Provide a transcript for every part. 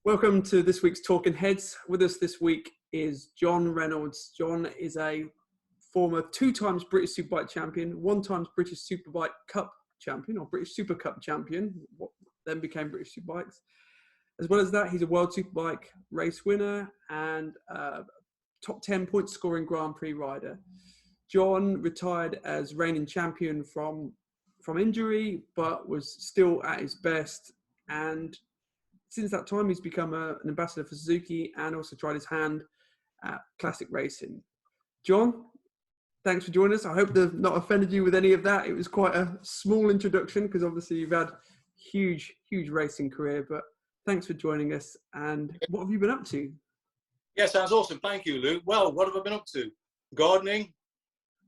Welcome to this week's Talking Heads. With us this week is John Reynolds. John is a former 2 times British Superbike champion, 1 times British Superbike Cup champion, or British Super Cup champion, what then became British Superbikes. As well as that, he's a World Superbike race winner and top 10 point scoring Grand Prix rider. John retired as reigning champion from injury, but was still at his best. And since that time, he's become an ambassador for Suzuki and also tried his hand at classic racing. John, thanks for joining us. I hope they've not offended you with any of that. It was quite a small introduction because obviously you've had huge racing career, but thanks for joining us. And what have you been up to? Yeah, sounds awesome. Thank you, Luke. Well, what have I been up to? Gardening,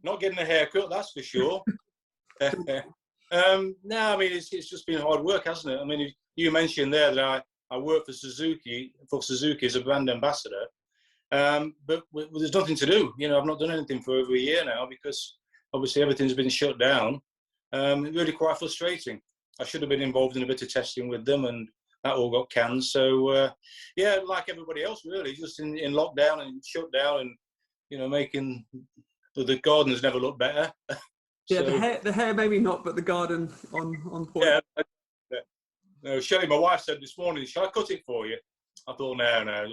not getting a haircut, that's for sure. No, I mean, it's just been hard work, hasn't it? I mean, you mentioned there that I work for Suzuki as a brand ambassador, but there's nothing to do. You know, I've not done anything for over a year now because obviously everything's been shut down. Really quite frustrating. I should have been involved in a bit of testing with them, and that all got canned. So, yeah, like everybody else, really, just in lockdown and shut down, and you know, making the gardens never look better. Yeah, so, the hair maybe not, but the garden on point. Yeah. No, Shelley, my wife said this morning, "Shall I cut it for you?" I thought, no,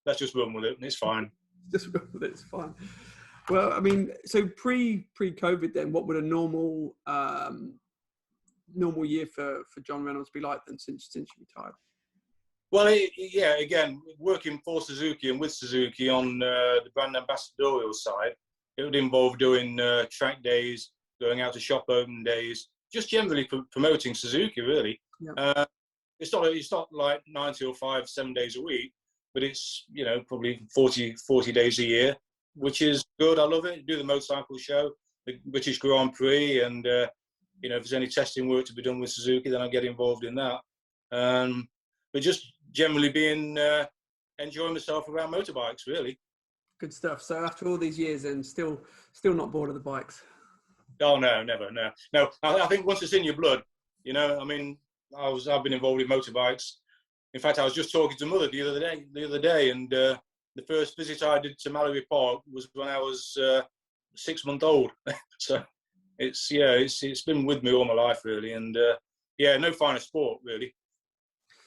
let's just run with it, and it's fine. Just run with it, it's fine. Well, I mean, so pre-COVID, then, what would a normal year for John Reynolds be like then, since you retired? Well, yeah, again, working for Suzuki and with Suzuki on the brand ambassadorial side, it would involve doing track days, going out to shop open days, just generally promoting Suzuki, really. Yeah. It's not like 9 till 5, 7 days a week, but it's, you know, probably 40 days a year, which is good. I love it. Do the motorcycle show, the British Grand Prix, and you know, if there's any testing work to be done with Suzuki, then I get involved in that. But just generally enjoying myself around motorbikes, really. Good stuff. So after all these years, then still not bored of the bikes? Oh no, never, no. I think once it's in your blood, you know. I mean, I've been involved in motorbikes. In fact, I was just talking to Mother the other day, and the first visit I did to Mallory Park was when I was 6 months old. So it's been with me all my life, really, and yeah, no finer sport, really.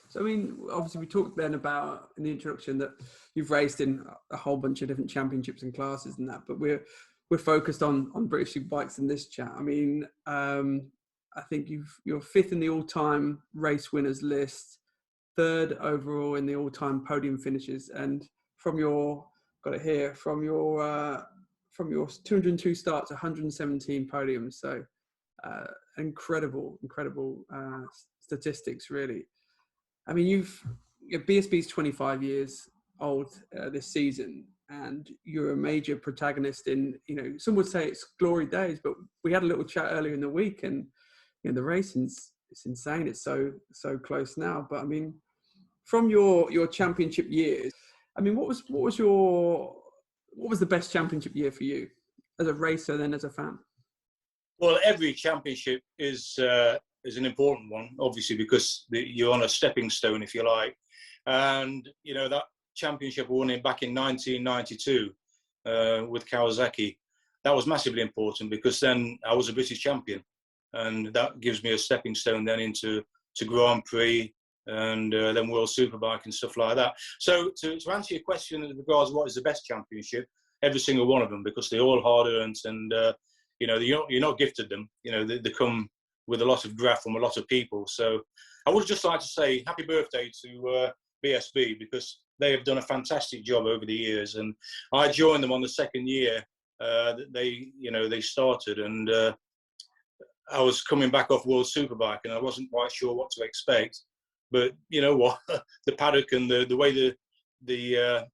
So I mean, obviously we talked then about in the introduction that you've raced in a whole bunch of different championships and classes and that, but we're focused on British Superbikes in this chat. I mean, I think you're 5th in the all-time race winners list, 3rd overall in the all-time podium finishes, and from your 202 starts, 117 podiums. So incredible statistics, really. I mean, your BSB's 25 years old this season, and you're a major protagonist in, you know, some would say it's glory days, but we had a little chat earlier in the week, and you know, the racing's, it's insane. It's so close now. But I mean, from your championship years, I mean, what was the best championship year for you as a racer, then as a fan? Well, every championship is an important one, obviously, because you're on a stepping stone, if you like. And you know, that championship I won back in 1992 with Kawasaki, that was massively important because then I was a British champion, and that gives me a stepping stone then into Grand Prix and then World Superbike and stuff like that. So to answer your question in regards to what is the best championship, every single one of them, because they're all hard-earned, and you know, you're not gifted them. You know, they come with a lot of graft from a lot of people. So I would just like to say happy birthday to BSB, because they have done a fantastic job over the years, and I joined them on the 2nd year that they started, and I was coming back off World Superbike, and I wasn't quite sure what to expect. But you know what, the paddock and the way the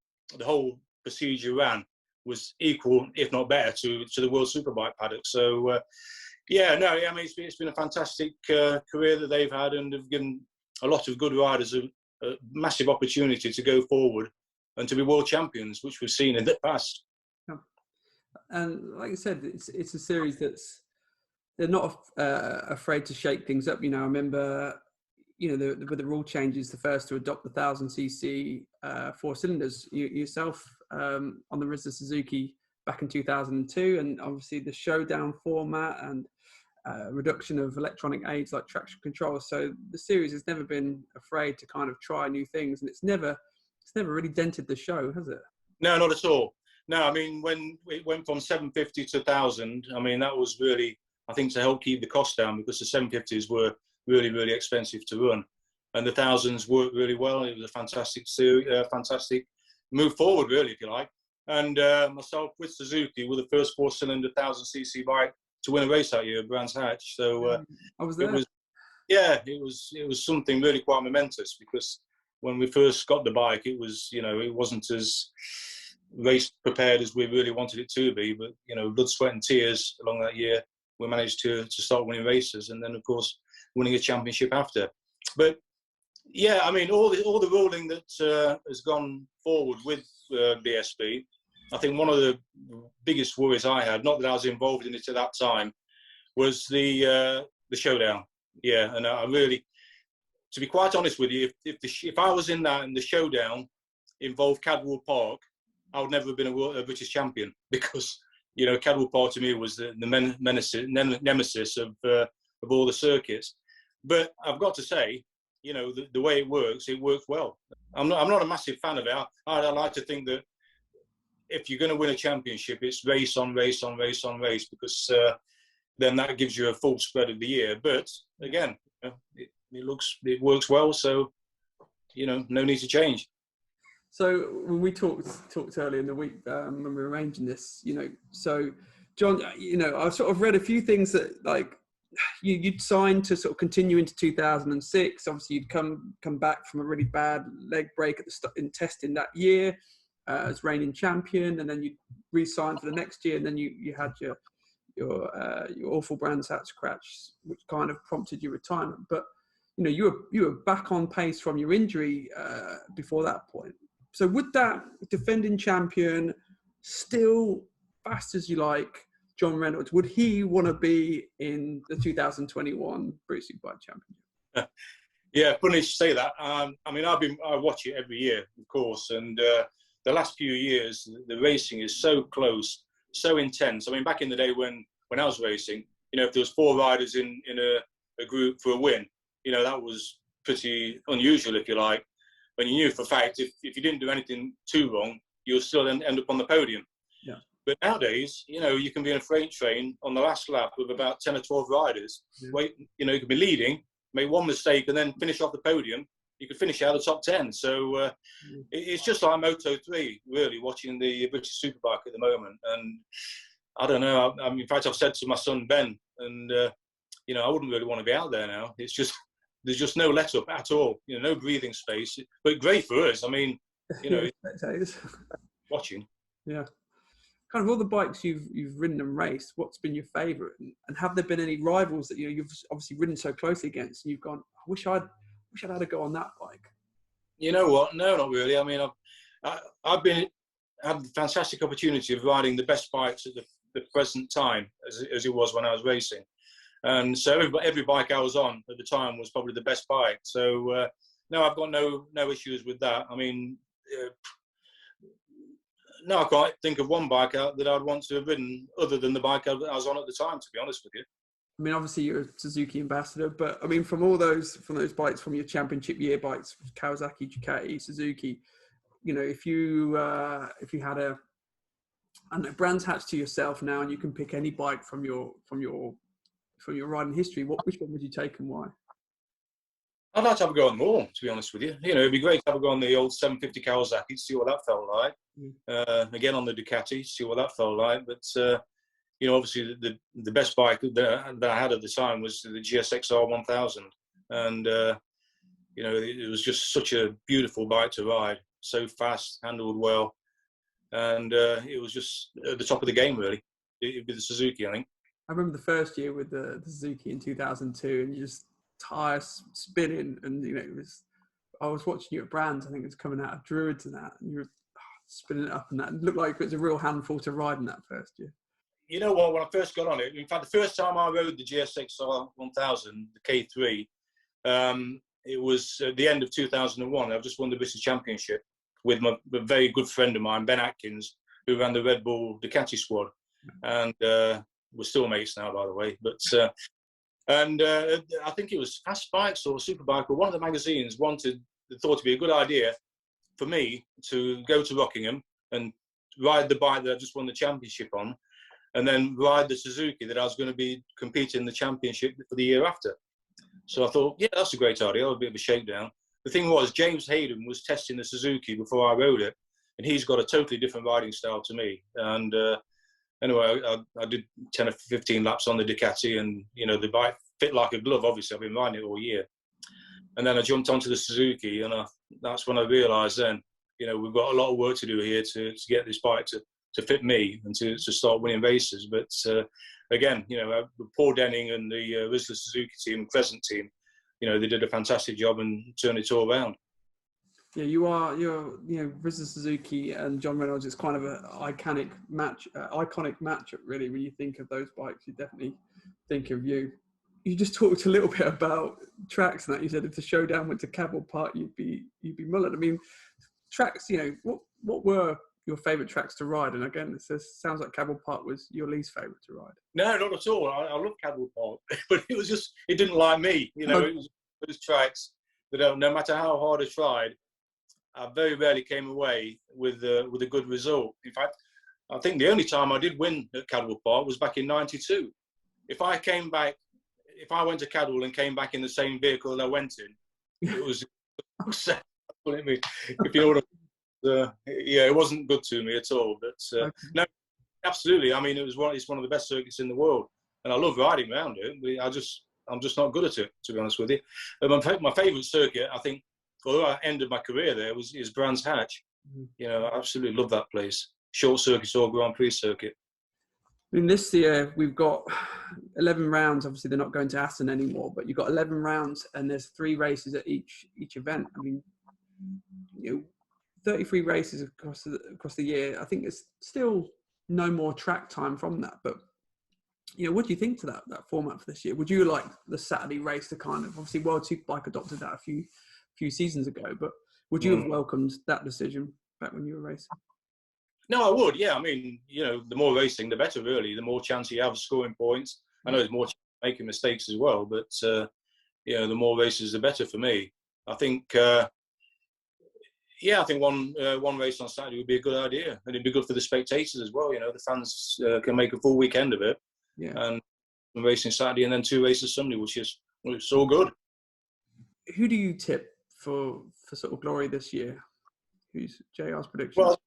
whole procedure ran was equal, if not better, to the World Superbike paddock. So yeah, no, I mean, it's been a fantastic career that they've had, and have given a lot of good riders a massive opportunity to go forward and to be world champions, which we've seen in the past. And like I said, it's a series they're not afraid to shake things up. You know, I remember you know, with the rule changes, the first to adopt the 1000cc 4 cylinders. Yourself on the Rizza Suzuki back in 2002, and obviously the showdown format and reduction of electronic aids like traction control. So the series has never been afraid to kind of try new things, and it's never really dented the show, has it? No, not at all. No, I mean, when it went from 750 to 1000, I mean, that was really, I think, to help keep the cost down, because the 750s were really, really expensive to run, and the 1000s worked really well. It was a fantastic series, fantastic move forward, really, if you like. And myself with Suzuki were the first 4-cylinder 1000cc bike to win a race that year, Brands Hatch. So I was there. It was something really quite momentous, because when we first got the bike, it was, you know, it wasn't as race prepared as we really wanted it to be, but, you know, blood, sweat and tears along that year, we managed to start winning races, and then of course winning a championship after. But yeah, I mean, all the ruling that has gone forward with BSB, I think one of the biggest worries I had, not that I was involved in it at that time, was the showdown. Yeah, and I really, to be quite honest with you, if I was in that and the showdown involved Cadwell Park, I would never have been a British champion, because, you know, Cadwell Park to me was the nemesis of all the circuits. But I've got to say, you know, the way it works well. I'm not a massive fan of it. I like to think that if you're going to win a championship, it's race on race on race on race, because then that gives you a full spread of the year. But again, you know, it works well, so, you know, no need to change. So when we talked earlier in the week when we were arranging this, you know, so John, you know, I sort of read a few things that, like, you'd signed to sort of continue into 2006. Obviously, you'd come back from a really bad leg break in testing that year as reigning champion, and then you re-signed for the next year, and then you had your awful Brands Hatch crash, which kind of prompted your retirement. But you know, you were back on pace from your injury before that point. So would that defending champion, still fast as you like, John Reynolds, would he want to be in the 2021 British Superbike Championship? Yeah, funny you say that. I mean, I watch it every year, of course, and the last few years, the racing is so close, so intense. I mean, back in the day when I was racing, you know, if there was 4 riders in a group for a win, you know, that was pretty unusual, if you like. And you knew for a fact, if you didn't do anything too wrong, you'll still end up on the podium. Yeah. But nowadays, you know, you can be in a freight train on the last lap with about 10 or 12 riders. Yeah. Wait, you know, you could be leading, make one mistake, and then finish off the podium. You could finish out of the top 10. So it's just like Moto3, really, watching the British Superbike at the moment. And I don't know. In fact, I've said to my son Ben, and you know, I wouldn't really want to be out there now. It's just, there's just no let up at all. You know, no breathing space. But great for us. I mean, you know, watching. Yeah. Kind of all the bikes you've ridden and raced, what's been your favourite? And have there been any rivals that you've obviously ridden so closely against, and you've gone, I wish I'd had a go on that bike? You know what? No, not really. I mean, I've had the fantastic opportunity of riding the best bikes at the present time, as it was when I was racing. And so every bike I was on at the time was probably the best bike. So no, I've got no issues with that. I mean, no, I can't think of one bike that I'd want to have ridden other than the bike I was on at the time, to be honest with you. I mean, obviously you're a Suzuki ambassador, but I mean, from those bikes, from your championship year bikes, Kawasaki, Ducati, Suzuki, you know, if you had a Brands Hatch to yourself now, and you can pick any bike from your riding history, which one would you take and why? I'd like to have a go on more, to be honest with you. You know, it'd be great to have a go on the old 750 Kawasaki to see what that felt like. Again, on the Ducati, see what that felt like. But, you know, obviously the best bike that I had at the time was the GSXR 1000. And, you know, it was just such a beautiful bike to ride. So fast, handled well. And it was just at the top of the game, really. It'd be the Suzuki, I think. I remember the first year with the Suzuki in 2002, and you just tires spinning, and you know, I was watching you at Brands. I think it was coming out of Druids and that, and you were spinning it up, and that looked like it was a real handful to ride in that first year. You know what? When I first got on it, in fact, the first time I rode the GSXR 1000, the K3, it was at the end of 2001. I've just won the British Championship with a very good friend of mine, Ben Atkins, who ran the Red Bull Ducati squad. And we're still mates now, by the way. But I think it was Fast Bikes or Superbike, or one of the magazines thought it'd be a good idea for me to go to Rockingham and ride the bike that I just won the championship on, and then ride the Suzuki that I was going to be competing in the championship for the year after. So I thought, yeah, that's a great idea. A bit of a shakedown. The thing was, James Hayden was testing the Suzuki before I rode it, and he's got a totally different riding style to me. And anyway, I did 10 or 15 laps on the Ducati, and the bike fit like a glove. Obviously, I've been riding it all year. And then I jumped onto the Suzuki, and that's when I realised then, we've got a lot of work to do here to get this bike to fit me and to start winning races. But again, Paul Denning and the Rizzler Suzuki team, Crescent team, they did a fantastic job and turned it all around. Yeah, you're Rizzler Suzuki and John Reynolds. It's kind of an iconic match, really. When you think of those bikes, you definitely think of you. You just talked a little bit about tracks and that. You said if the showdown went to Cadwell Park, you'd be mullered. I mean, tracks. What were your favourite tracks to ride? And again, it sounds like Cadwell Park was your least favourite to ride. No, not at all. I love Cadwell Park, but it didn't like me. It was those tracks that no matter how hard I tried, I very rarely came away with a good result. In fact, I think the only time I did win at Cadwell Park was back in '92. If I went to Cadwell and came back in the same vehicle that I went in, it was if you know what it wasn't good to me at all. But no, absolutely. I mean, it's one of the best circuits in the world, and I love riding around it. I'm just not good at it, to be honest with you. My favourite circuit, I think, although I ended my career there, is Brands Hatch. I absolutely love that place. Short circuit or Grand Prix circuit. I mean, this year we've got 11 rounds. Obviously, they're not going to Aston anymore, but you've got 11 rounds, and there's 3 races at each event. I mean, 33 races across the year. I think it's still no more track time from that. But what do you think to that format for this year? Would you like the Saturday race to kind of, obviously World Superbike adopted that a few seasons ago, but would you have welcomed that decision back when you were racing? No, I would. Yeah, I mean, the more racing, the better. Really, the more chance you have of scoring points. I know there's more chance of making mistakes as well, but the more races, the better for me. I think. I think one race on Saturday would be a good idea, and it'd be good for the spectators as well. The fans can make a full weekend of it. Yeah. And racing Saturday and then 2 races Sunday, which is all good. Who do you tip for sort of glory this year? Who's JR's prediction? Well,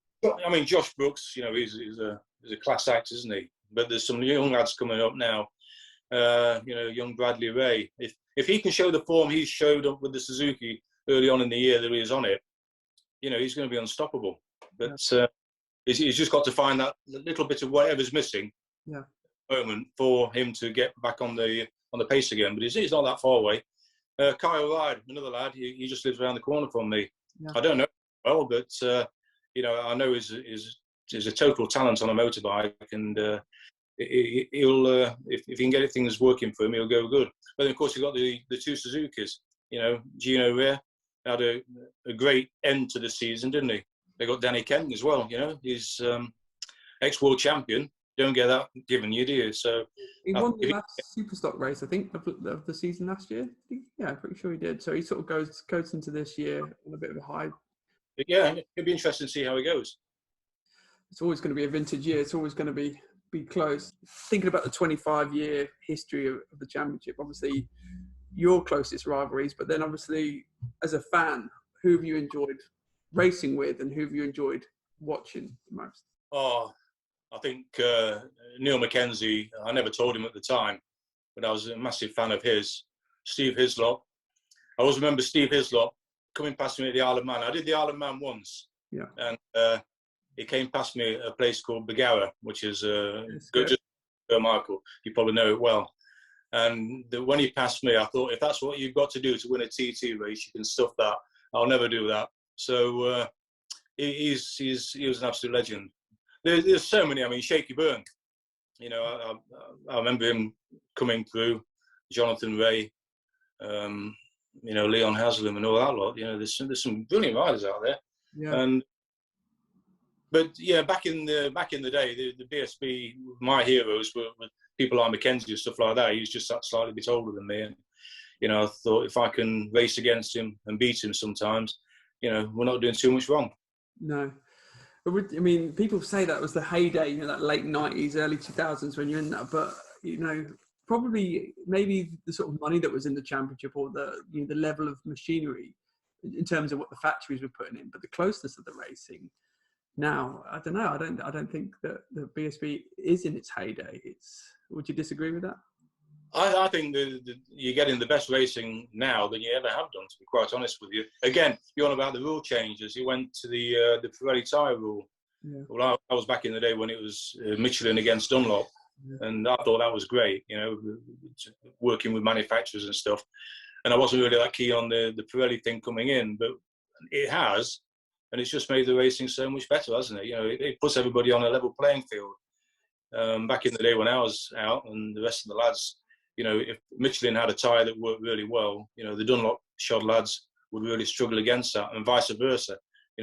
I mean, Josh Brooks, he's a class act, isn't he? But there's some young lads coming up now. Young Bradley Ray. If he can show the form he showed up with the Suzuki early on in the year that he was on it, he's going to be unstoppable. But he's just got to find that little bit of whatever's missing. Yeah. Moment for him to get back on the pace again. But he's not that far away. Kyle Ride, another lad, he just lives around the corner from me. Yeah. I don't know well, but I know he's a total talent on a motorbike, and he'll if he can get things working for him, he'll go good. But then of course you've got the 2 Suzukis. Gino Rea had a great end to the season, didn't he? They got Danny Kenton as well. He's ex-world champion. Don't get that given you, do you? So he won the last Superstock race, I think, of the season last year. Yeah, I'm pretty sure he did. So he sort of goes into this year on a bit of a high. But yeah, it'll be interesting to see how he goes. It's always going to be a vintage year. It's always going to be close. Thinking about the 25-year history of the championship, obviously your closest rivalries, but then obviously as a fan, who have you enjoyed racing with and who have you enjoyed watching the most? Oh, I think Neil Mackenzie, I never told him at the time, but I was a massive fan of his. Steve Hislop. I always remember Steve Hislop coming past me at the Isle of Man. I did the Isle of Man once. Yeah. And he came past me at a place called Bagara, which is good. Just Michael, you probably know it well. And when he passed me, I thought, if that's what you've got to do to win a TT race, you can stuff that. I'll never do that. So he was an absolute legend. There's so many. I mean, Shaky Byrne. I remember him coming through. Jonathan Ray. Leon Haslam and all that lot. There's some brilliant riders out there. Yeah. But yeah, back in the day, the BSB, my heroes were people like Mackenzie and stuff like that. He was just that slightly bit older than me, and I thought if I can race against him and beat him sometimes, we're not doing too much wrong. No. I mean, people say that was the heyday, that late 90s, early 2000s when you're in that. But, probably maybe the sort of money that was in the championship or the level of machinery in terms of what the factories were putting in. But the closeness of the racing now, I don't know. I don't think that the BSB is in its heyday. Would you disagree with that? I think you're getting the best racing now than you ever have done, to be quite honest with you. Again, you're on about the rule changes. You went to the Pirelli tyre rule. Yeah. Well, I was back in the day when it was Michelin against Dunlop, and I thought that was great, working with manufacturers and stuff. And I wasn't really that keen on the Pirelli thing coming in, but it has, and it's just made the racing so much better, hasn't it? It puts everybody on a level playing field. Back in the day when I was out and the rest of the lads, if Michelin had a tyre that worked really well, the Dunlop shod lads would really struggle against that, and vice versa.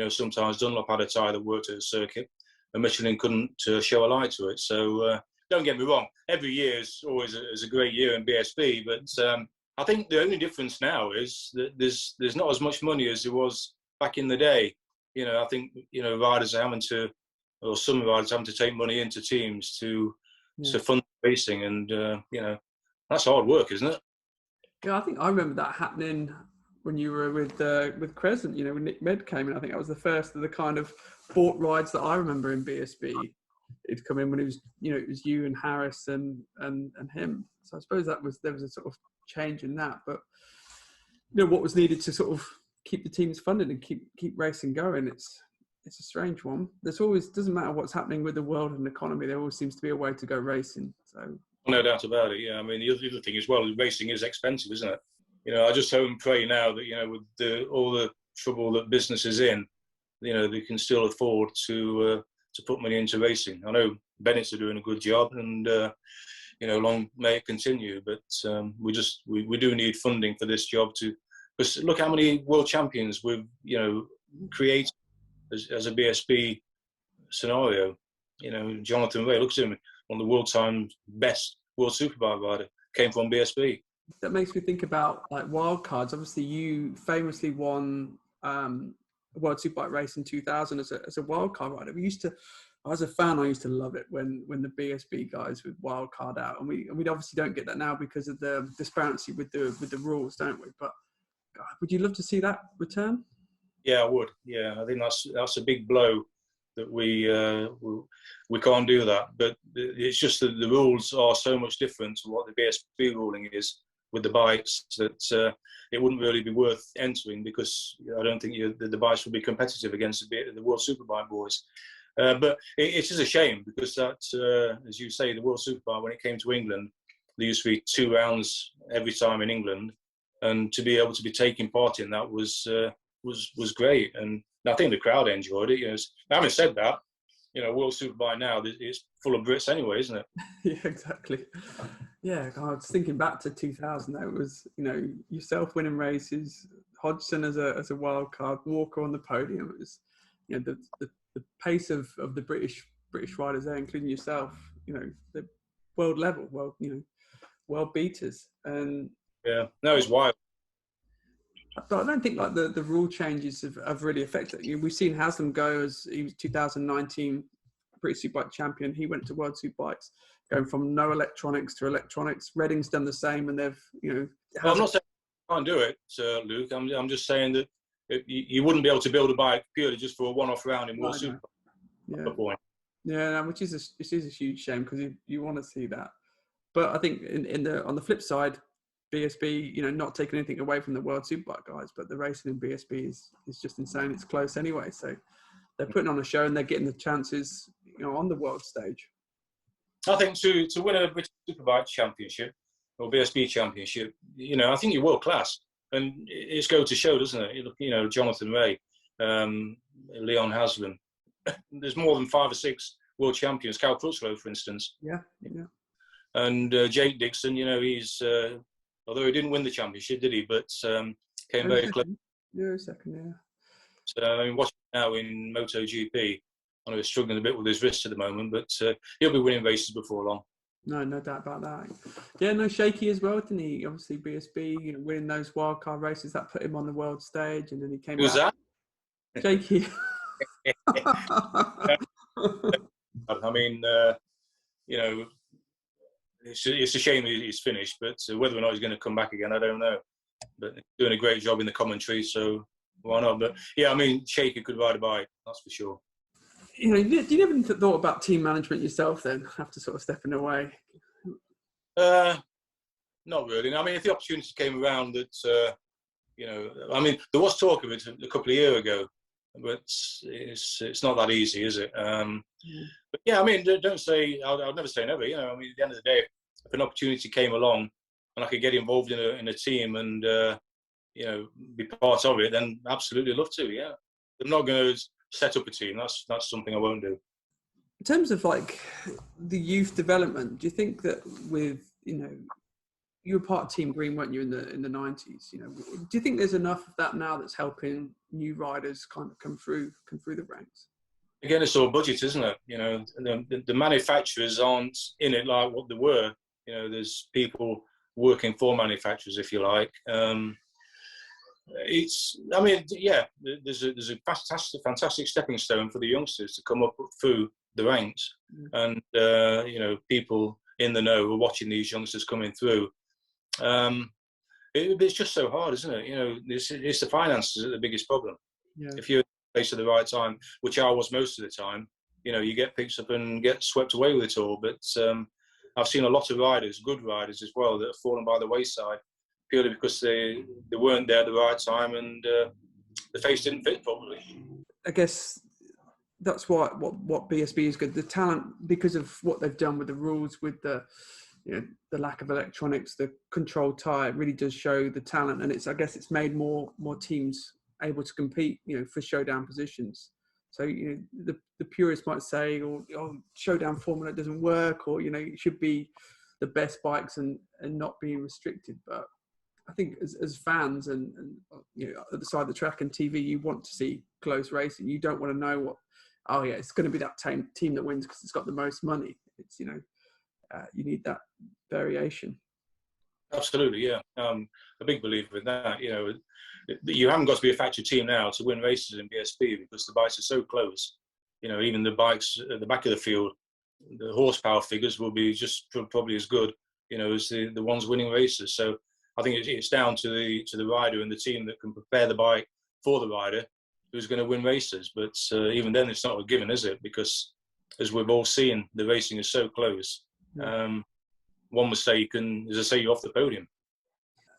Sometimes Dunlop had a tyre that worked at a circuit, and Michelin couldn't show a light to it. So don't get me wrong, every year is always a great year in BSB, but I think the only difference now is that there's not as much money as there was back in the day. I think riders are having to, or some riders having to take money into teams to fund racing, and that's hard work, isn't it? Yeah, I think I remember that happening when you were with Crescent. When Nick Med came in, I think that was the first of the kind of bought rides that I remember in BSB. He'd come in when it was you and Harris and him. So I suppose there was a sort of change in that. But what was needed to sort of keep the teams funded and keep racing going. It's a strange one. There's always, doesn't matter what's happening with the world and the economy, there always seems to be a way to go racing. So. No doubt about it. Yeah, I mean the other thing as well, racing is expensive, isn't it? I just hope and pray now that with all the trouble that business is in, they can still afford to put money into racing. I know Bennetts are doing a good job, and long may it continue. But we do need funding for this job because look how many world champions we've created as a BSB scenario. Jonathan Ray, look at him, one of the world-time best World Superbike rider, came from BSB. That makes me think about like Wildcards. Obviously, you famously won World Superbike race in 2000 as a wildcard rider. As a fan, I used to love it when the BSB guys would wildcard out, and we obviously don't get that now because of the disparity with the rules, don't we? But God, would you love to see that return? Yeah, I would. Yeah, I think that's a big blow that we can't do that. But it's just that the rules are so much different to what the BSB ruling is with the bikes that it wouldn't really be worth entering, because I don't think the bikes would be competitive against the World Superbike boys. But it is a shame because that, as you say, the World Superbike, when it came to England, there used to be 2 rounds every time in England, and to be able to be taking part in that was great, and I think the crowd enjoyed it. Having said that, World Superbike now is full of Brits anyway, isn't it? Yeah, exactly. Yeah, I was thinking back to 2000. That was yourself winning races, Hodgson as a wild card, Walker on the podium. It was the pace of the British riders there, including yourself. The world level, world beaters, and yeah, no, it's wild. But I don't think like the rule changes have really affected it. We've seen Haslam go as he was 2019 British Superbike champion. He went to World Superbikes, going from no electronics to electronics. Reading's done the same, and they've Well, I'm not saying you can't do it, Luke. I'm just saying that you wouldn't be able to build a bike purely just for a one-off round in World Superbike. Yeah, which is a huge shame because you want to see that. But I think on the flip side, BSB, not taking anything away from the World Superbike guys, but the racing in BSB is just insane. It's close anyway, so they're putting on a show and they're getting the chances, on the world stage. I think to win a British Superbike championship or BSB championship, I think you're world class, and it's go to show, doesn't it? Jonathan Ray, Leon Haslam. There's more than 5 or 6 world champions. Cal Crutchlow, for instance. Yeah. And Jake Dixon, he's although he didn't win the championship, did he? But came Oh, very close. Yeah, second, yeah. So I mean, watching now in MotoGP, I know he's struggling a bit with his wrist at the moment, but he'll be winning races before long. No, no doubt about that. Yeah, no, shaky as well, didn't he? Obviously, BSB, winning those wildcard races, that put him on the world stage, and then he came Who was back. that? Shaky. I mean, it's a shame he's finished, but whether or not he's going to come back again, I don't know. But he's doing a great job in the commentary, so why not? But yeah, I mean, Shaky could ride a bike, that's for sure. Do you never thought about team management yourself then, after sort of stepping away? Not really. I mean, if the opportunity came around that, I mean, there was talk of it a couple of years ago, but it's not that easy, is it? But yeah, I mean, don't say, I'll never say never. I mean, at the end of the day, if an opportunity came along and I could get involved in a team and, be part of it, then absolutely love to, yeah. I'm not going to set up a team. That's something I won't do. In terms of like the youth development, do you think that with, you were part of Team Green, weren't you, in the 90s? Do you think there's enough of that now that's helping new riders kind of come through the ranks? Again, it's all budget, isn't it? The manufacturers aren't in it like what they were. There's people working for manufacturers, if you like. There's a fantastic stepping stone for the youngsters to come up through the ranks, and people in the know are watching these youngsters coming through. It's just so hard, isn't it? It's the finances that are the biggest problem. Yeah. If you're in the place at the right time, which I was most of the time, you get picked up and get swept away with it all. But I've seen a lot of riders, good riders as well, that have fallen by the wayside purely because they weren't there at the right time and the face didn't fit properly. I guess that's what BSB is good. The talent, because of what they've done with the rules, with the lack of electronics, the controlled tyre, really does show the talent, and I guess it's made more teams able to compete, for showdown positions. So the purists might say, showdown formula doesn't work, or it should be the best bikes and not being restricted. But I think as fans and at the side of the track and TV, you want to see close racing. You don't want to know it's going to be that team that wins because it's got the most money. It's you need that variation. Absolutely, yeah. A big believer in that. You haven't got to be a factory team now to win races in BSB because the bikes are so close. Even the bikes at the back of the field, the horsepower figures will be just probably as good, as the ones winning races. So I think it's down to the rider and the team that can prepare the bike for the rider who's going to win races. But even then, it's not a given, is it? Because as we've all seen, the racing is so close. One mistake and, as I say, you're off the podium.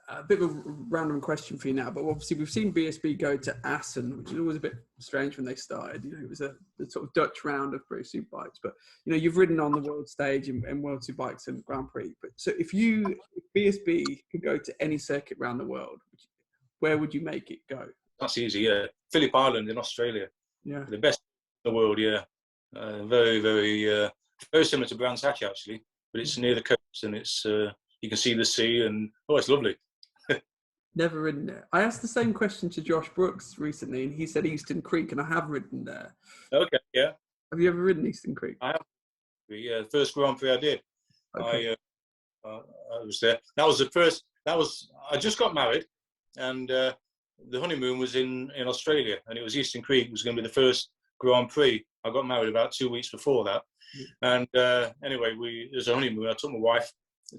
A bit of a random question for you now, but obviously we've seen BSB go to Assen, which is always a bit strange when they started. It was the sort of Dutch round of British Superbikes. But you've ridden on the world stage in World Superbikes and Grand Prix. But so if BSB could go to any circuit around the world, where would you make it go? That's easy, yeah. Phillip Island in Australia. Yeah, the best in the world, yeah. Very, very, very similar to Brands Hatch actually, but it's near the coast and it's you can see the sea and it's lovely. Never ridden there. I asked the same question to Josh Brooks recently, and he said Eastern Creek, and I have ridden there. Okay, yeah. Have you ever ridden Eastern Creek? I have. Yeah, the first Grand Prix I did. Okay. I was there. That was the first. I just got married, and the honeymoon was in Australia, and it was Eastern Creek. It was going to be the first Grand Prix. I got married about 2 weeks before that, and anyway, there's a honeymoon. I took my wife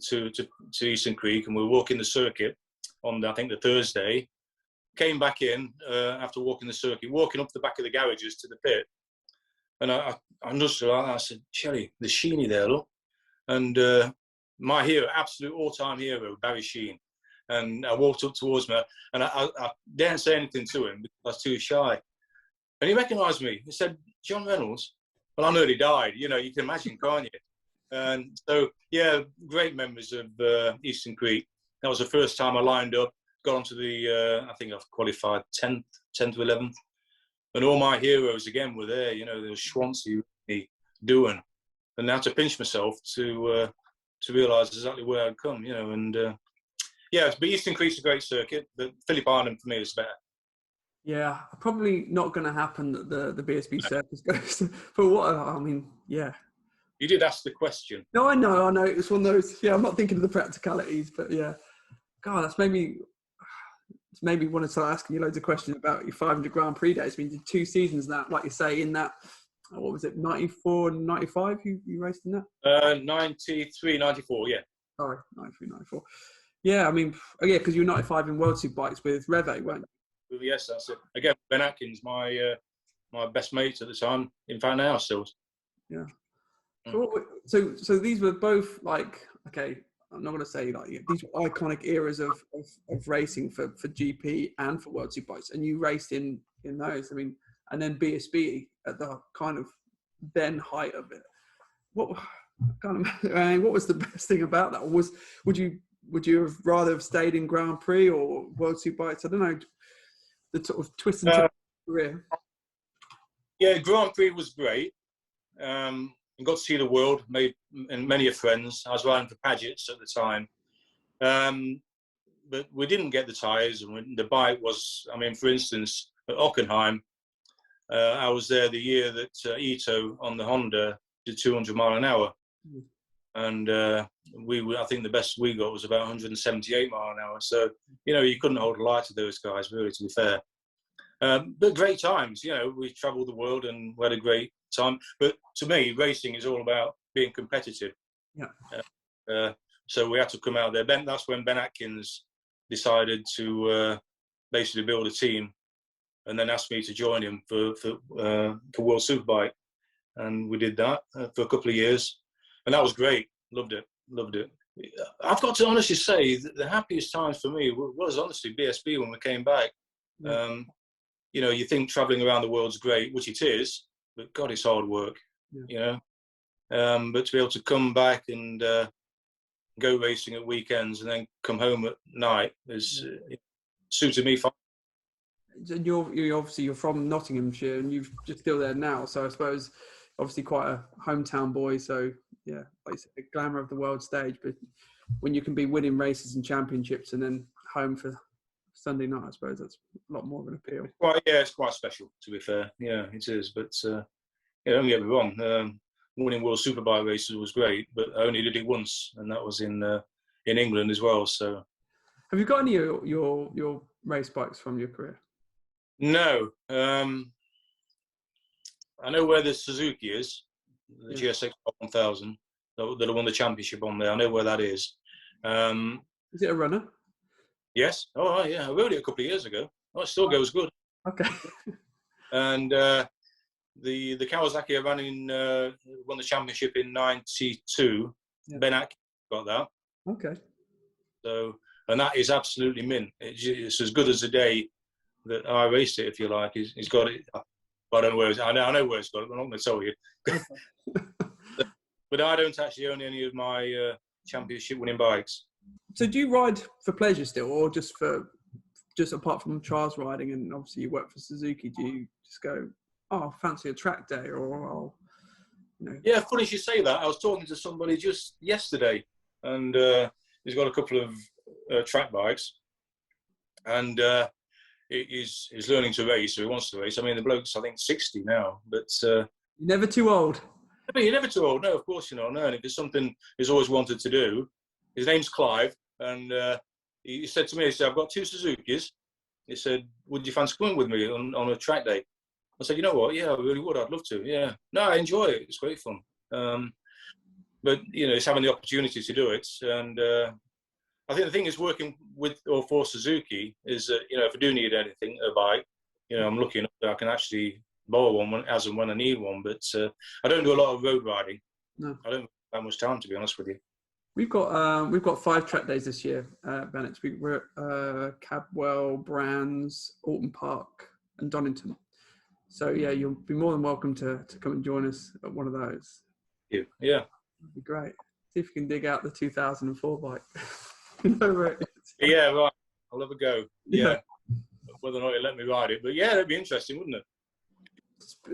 to Eastern Creek, and we were walking the circuit on I think the Thursday. Came back in after walking the circuit, walking up the back of the garages to the pit, and I understood. I said, "Shelly, there's Sheeny there, look," and my hero, absolute all-time hero, Barry Sheen. And I walked up towards me, and I didn't say anything to him because I was too shy. And he recognised me. He said, "John Reynolds." Well, I nearly died. You can imagine, can't you? And so, yeah, great memories of Eastern Creek. That was the first time I lined up, got onto the, I think I've qualified 10th to 11th. And all my heroes, again, were there. There was Schwancy, Doohan. And I had to pinch myself to realise exactly where I'd come, and Yeah, but Eastern Creek's a great circuit, but Phillip Island for me is better. Yeah, probably not going to happen that the BSB circus goes. But what I mean, yeah. You did ask the question. No, I know. It's one of those. Yeah, I'm not thinking of the practicalities, but yeah. God, it's made me want to start asking you loads of questions about your 500 Grand Prix days. I mean, you did 2 seasons that, like you say, in that, what was it, 94 and 95 you raced in that? 93, 94, yeah. Sorry, 93, 94. Yeah, I mean, yeah, because you were 95 in World Superbikes with Reve, weren't you? Yes, that's it. Again, Ben Atkins, my best mate at the time. In fact, now still. Yeah. So these were both like, okay, I'm not going to say like these were iconic eras of racing for GP and for World Superbikes, and you raced in those. I mean, and then BSB at the kind of then height of it. What was the best thing about that? Would you have rather have stayed in Grand Prix or World Superbikes? I don't know, the sort of twist and turn of career. Yeah, Grand Prix was great. I got to see the world, made many friends. I was riding for Paget's at the time. But we didn't get the tyres, and the bike was, I mean, for instance, at Hockenheim, I was there the year that Ito on the Honda did 200 mile an hour. And I think the best we got was about 178 mile an hour. So, you couldn't hold a light to those guys, really, to be fair. But great times, we travelled the world and we had a great time. But to me, racing is all about being competitive. Yeah. So we had to come out there. That's when Ben Atkins decided to basically build a team, and then asked me to join him for World Superbike, and we did that for a couple of years, and that was great. Loved it. I've got to honestly say that the happiest times for me was honestly BSB when we came back. Yeah. You think travelling around the world's great, which it is, but God, it's hard work. Yeah. But to be able to come back and go racing at weekends and then come home at night it suited me fine. And you're from Nottinghamshire and you're just still there now, so I suppose obviously quite a hometown boy. So yeah, like the glamour of the world stage. But when you can be winning races and championships and then home for Sunday night, I suppose that's a lot more of an appeal. It's quite special, to be fair. Yeah, it is. But don't get me wrong. Winning World Superbike races was great, but I only did it once, and that was in England as well. So, have you got any of your race bikes from your career? No. I know where the Suzuki is, the GSX 1000 that won the championship on there. I know where that is. Is it a runner? Yes. Oh, yeah. I rode it a couple of years ago. Oh, it still goes good. Okay. And the Kawasaki I ran in, won the championship in '92. Yeah. Ben Atkins got that. Okay. So, and that is absolutely mint. It's as good as the day that I raced it, if you like. He's got it. I don't know where it's. I know where it's got it. I'm not going to tell you. But I don't actually own any of my championship-winning bikes. So, do you ride for pleasure still, or just apart from trials riding? And obviously, you work for Suzuki. Do you just go, "Oh, fancy a track day," or Yeah, funny you say that. I was talking to somebody just yesterday, and he's got a couple of track bikes, and he's learning to race, so he wants to race. I mean, the bloke's, I think, 60 now, but you're never too old. I mean, you're never too old. No, of course you're not. No, and if it's something he's always wanted to do, his name's Clive, and he said to me, he said, "I've got 2 Suzukis." He said, "Would you fancy coming with me on a track day?" I said, "You know what? Yeah, I really would. I'd love to. Yeah. No, I enjoy it. It's great fun. But, it's having the opportunity to do it. And I think the thing is working with or for Suzuki is that, if I do need anything, a bike, I'm lucky enough that I can actually borrow one as and when I need one. But I don't do a lot of road riding. No. I don't have that much time, to be honest with you. We've got 5 track days this year, Bennetts. We're at Cadwell, Brands, Alton Park and Donington. So, yeah, you'll be more than welcome to come and join us at one of those. Yeah. That'd be great. See if you can dig out the 2004 bike. Where it is. Yeah, right. I'll have a go. Yeah. Whether or not you let me ride it. But, yeah, that'd be interesting, wouldn't it?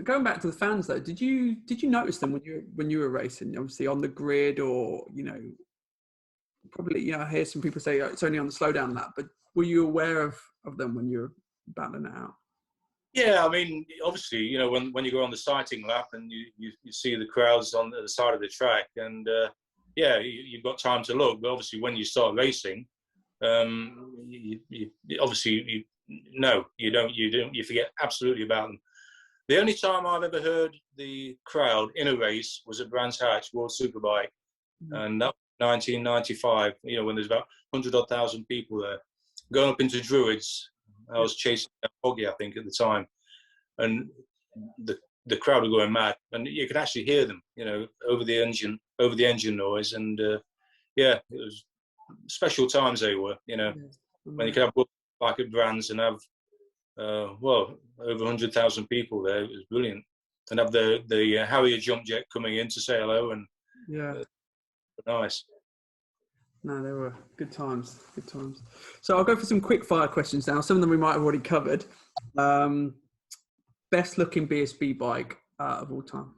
Going back to the fans, though, did you notice them when you were racing, obviously on the grid or, probably, you know, I hear some people say it's only on the slowdown lap, but were you aware of them when you were battling it out? Yeah, I mean, obviously, you know, when you go on the sighting lap and you see the crowds on the side of the track, and yeah, you've got time to look. But obviously, when you start racing, obviously, you don't. You forget absolutely about them. The only time I've ever heard the crowd in a race was at Brands Hatch World Superbike, and that was 1995. You know, when there's about 100,000 people there, going up into Druids. I was chasing Foggy, I think, at the time, and the crowd were going mad, and you could actually hear them, you know, over the engine noise, and yeah, it was special times they were, you know, when you could have like at Brands and have well over 100,000 people there. It was brilliant, and have the Harrier jump jet coming in to say hello, and nice. No, they were good times. Good times. So I'll go for some quick fire questions now. Some of them we might have already covered. Best looking BSB bike of all time?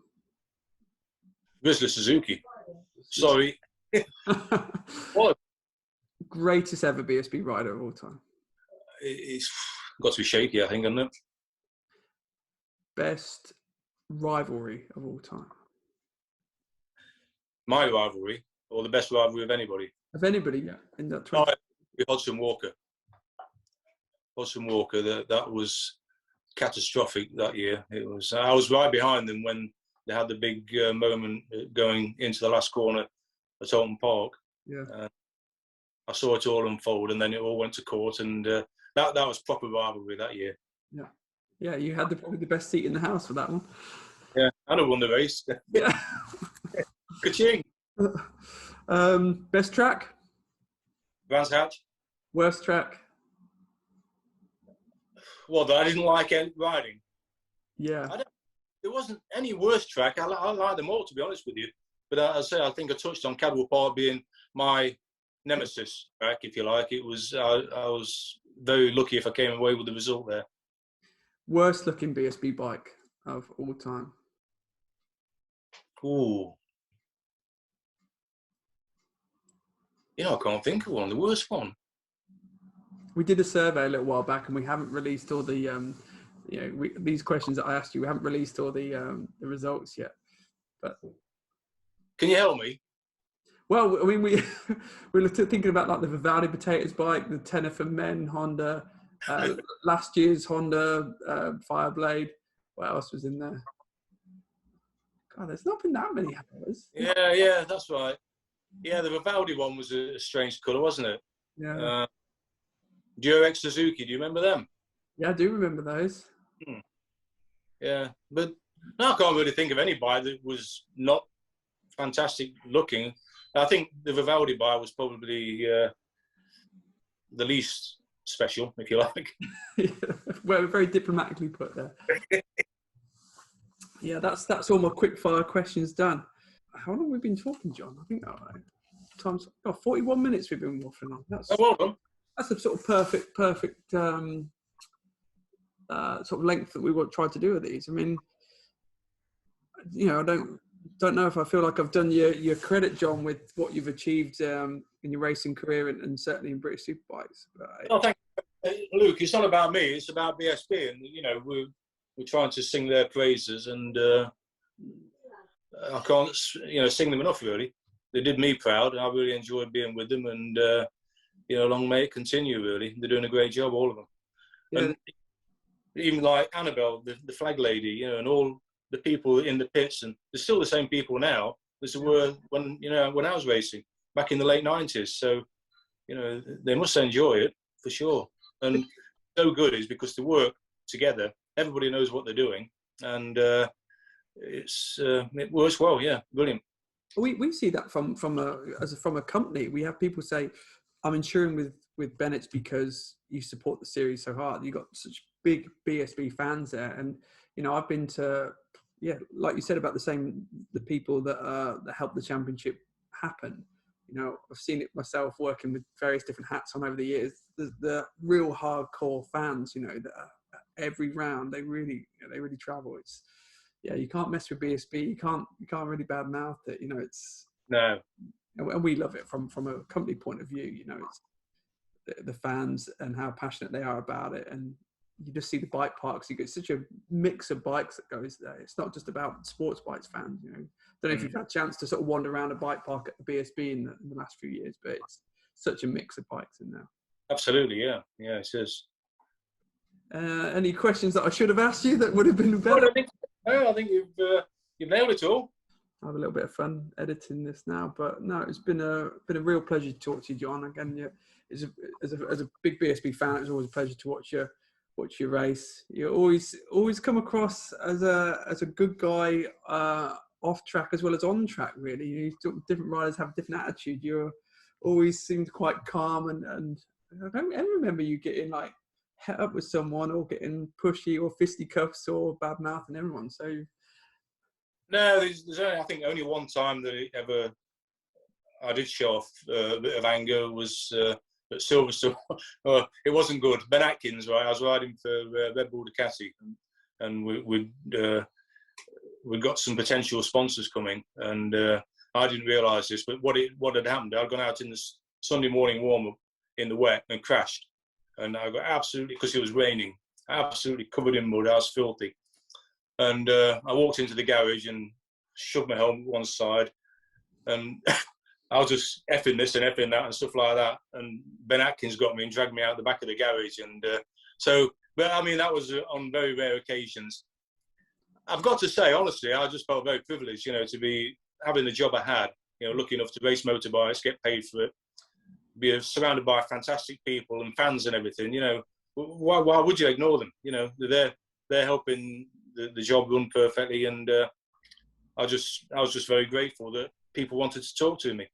Grizzly Suzuki. Sorry. What? Greatest ever BSB rider of all time? It's got to be Shaky, I think, hasn't it? Best rivalry of all time? My rivalry, or the best rivalry of anybody? Of anybody, yeah. In that Hodgson Walker. Hodgson Walker, that was catastrophic that year. It was. I was right behind them when they had the big moment going into the last corner at Alton Park. Yeah. I saw it all unfold, and then it all went to court, and that was proper rivalry that year. Yeah. Yeah, you had probably the best seat in the house for that one. Yeah, and I won the race. Yeah. Ka-ching. Best track? Brands Hatch. Worst track? Well, that I didn't like riding. Yeah. There wasn't any worse track. I like them all, to be honest with you. But I think I touched on Cadwell Park being my nemesis track, if you like. It was. I was very lucky if I came away with the result there. Worst looking BSB bike of all time? Ooh. You know, I can't think of one. The worst one. We did a survey a little while back, and we haven't released all the, you know, these questions that I asked you. We haven't released all the results yet. But can you help me? Well, I mean, we were thinking about like the Vivaldi Potatoes bike, the Tenor for Men Honda, last year's Honda Fireblade. What else was in there? God, there's not been that many Hammers. Yeah, that's right. Yeah, the Vivaldi one was a strange colour, wasn't it? Yeah. Durex Suzuki, do you remember them? Yeah, I do remember those. Yeah, but no, I can't really think of any bike that was not fantastic looking. I think the Vivaldi bike was probably the least special, if you like. Well, very diplomatically put there. Yeah, that's all my quick fire questions done. How long have we been talking, John? I think 41 minutes we've been waffling on. That's well done. That's a sort of perfect sort of length that we tried to do with these. I mean, you know, I don't know if I feel like I've done your credit, John, with what you've achieved in your racing career and certainly in British Superbikes. Oh, thank you. Luke, it's not about me, it's about BSB, and you know, we're trying to sing their praises, and I can't, you know, sing them enough, really. They did me proud. I really enjoyed being with them, and you know, long may it continue, really. They're doing a great job, all of them. Yeah. And even like Annabelle, the flag lady, you know, and all the people in the pits, and they're still the same people now as they were when I was racing back in the late 90s. So, you know, they must enjoy it for sure. And so good is because they work together. Everybody knows what they're doing, and it works well. Yeah, brilliant. We see that from a company. We have people say, "I'm insuring with Bennetts because you support the series so hard. You've got such big BSB fans there." And you know, I've been to, like you said about the people that help the championship happen. You know, I've seen it myself working with various different hats on over the years. The real hardcore fans, you know, that every round they really travel. It's you can't mess with BSB. You can't really badmouth it. You know, it's no. and we love it from a company point of view. You know, it's the fans and how passionate they are about it, and you just see the bike parks. You get such a mix of bikes that goes there. It's not just about sports bikes fans. You know, don't know if you've had a chance to sort of wander around a bike park at the BSB in the last few years, but it's such a mix of bikes in there. Absolutely, yeah, it is. Any questions that I should have asked you that would have been better? I think you've nailed it all. I have a little bit of fun editing this now, but no, it's been a real pleasure to talk to you, John. Again, as a big BSB fan, it's always a pleasure to watch your race. You always come across as a good guy off track as well as on track. Really, different riders have a different attitude. You always seemed quite calm, and I don't ever remember you getting like het up with someone or getting pushy or fisticuffs or bad mouthing everyone. So. No, there's only, I think only one time that I did show off a bit of anger was at Silverstone. It wasn't good. Ben Atkins, right? I was riding for Red Bull Ducati, and we got some potential sponsors coming, and I didn't realise this, but what had happened? I'd gone out in the Sunday morning warm up in the wet and crashed, and I got absolutely, because it was raining, absolutely covered in mud. I was filthy. And I walked into the garage and shoved my helmet one side, and I was just effing this and effing that and stuff like that. And Ben Atkins got me and dragged me out the back of the garage. And but I mean, that was on very rare occasions. I've got to say, honestly, I just felt very privileged, to be having the job I had, lucky enough to race motorbikes, get paid for it, be surrounded by fantastic people and fans and everything. Why would you ignore them? They're helping the job run perfectly, and I was just very grateful that people wanted to talk to me.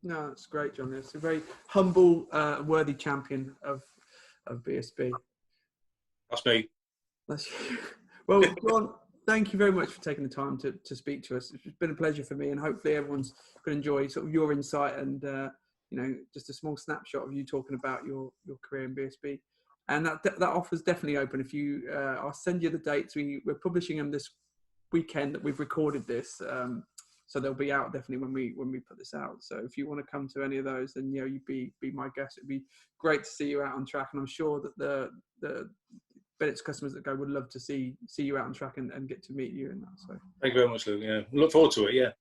No, that's great, John. It's a very humble, worthy champion of BSB. That's me. That's you. Well, John, thank you very much for taking the time to speak to us. It's been a pleasure for me, and hopefully everyone's going to enjoy sort of your insight and just a small snapshot of you talking about your career in BSB. And that offer's definitely open. If you, I'll send you the dates. We're publishing them this weekend that we've recorded this, so they'll be out definitely when we put this out. So if you want to come to any of those, then you'd be my guest. It'd be great to see you out on track, and I'm sure that the Bennetts customers that go would love to see you out on track and get to meet you and that. So thank you very much, Luke. Yeah, look forward to it. Yeah.